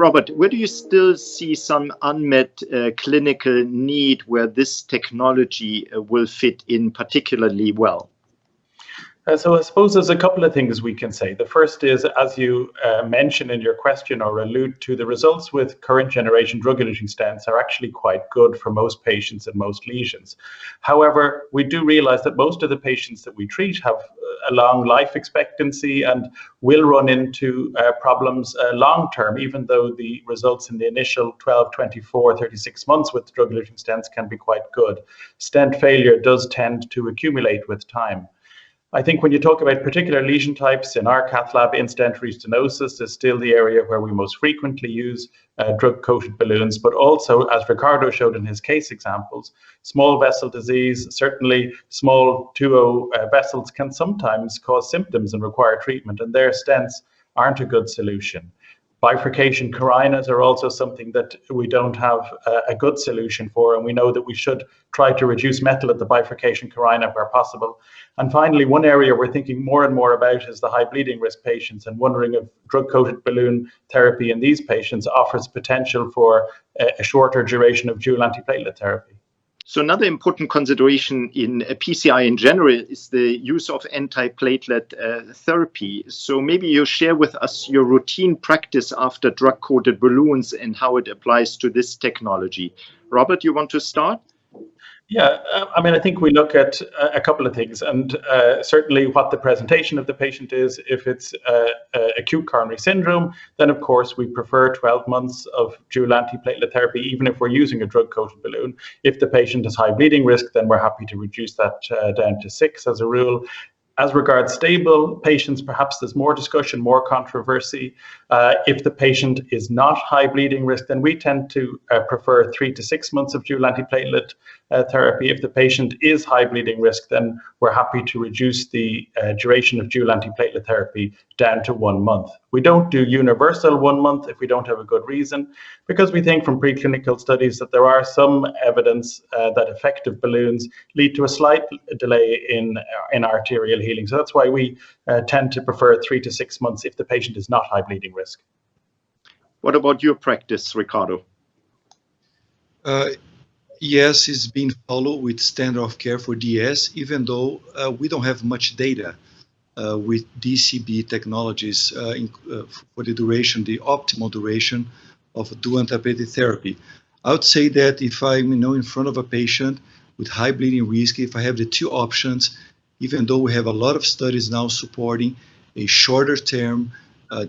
Robert, where do you still see some unmet clinical need where this technology will fit in particularly well? So I suppose there's a couple of things we can say. The first is, as you mentioned in your question or allude to, the results with current generation drug-eluting stents are actually quite good for most patients and most lesions. However, we do realize that most of the patients that we treat have a long life expectancy and will run into problems long-term, even though the results in the initial 12, 24, 36 months with drug-eluting stents can be quite good. Stent failure does tend to accumulate with time. I think when you talk about particular lesion types, in our cath lab, in-stent restenosis is still the area where we most frequently use drug-coated balloons, but also, as Ricardo showed in his case examples, small vessel disease, certainly small 2O vessels can sometimes cause symptoms and require treatment, and their stents aren't a good solution. Bifurcation carinas are also something that we don't have a good solution for, and we know that we should try to reduce metal at the bifurcation carina where possible. And finally, one area we're thinking more and more about is the high bleeding risk patients, and wondering if drug-coated balloon therapy in these patients offers potential for a shorter duration of dual antiplatelet therapy. So another important consideration in PCI in general is the use of antiplatelet therapy. So maybe you share with us your routine practice after drug-coated balloons and how it applies to this technology. Robert, you want to start? Yeah, I think we look at a couple of things, and certainly what the presentation of the patient is. If it's acute coronary syndrome, then of course we prefer 12 months of dual antiplatelet therapy, even if we're using a drug-coated balloon. If the patient has high bleeding risk, then we're happy to reduce that down to 6 as a rule. As regards stable patients, perhaps there's more discussion, more controversy. If the patient is not high bleeding risk, then we tend to prefer 3 to 6 months of dual antiplatelet therapy. If the patient is high bleeding risk, then we're happy to reduce the duration of dual antiplatelet therapy down to 1 month. We don't do universal 1 month if we don't have a good reason, because we think from preclinical studies that there are some evidence that effective balloons lead to a slight delay in arterial healing. So that's why we tend to prefer 3 to 6 months if the patient is not high bleeding risk. What about your practice, Ricardo? Yes, it's being followed with standard of care for DS, even though we don't have much data with DCB technologies for the duration, the optimal duration of dual antiplatelet therapy. I would say that if I'm in front of a patient with high bleeding risk, if I have the two options, even though we have a lot of studies now supporting a shorter term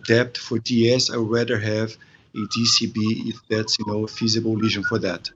depth for DS, I would rather have a DCB if that's a feasible lesion for that.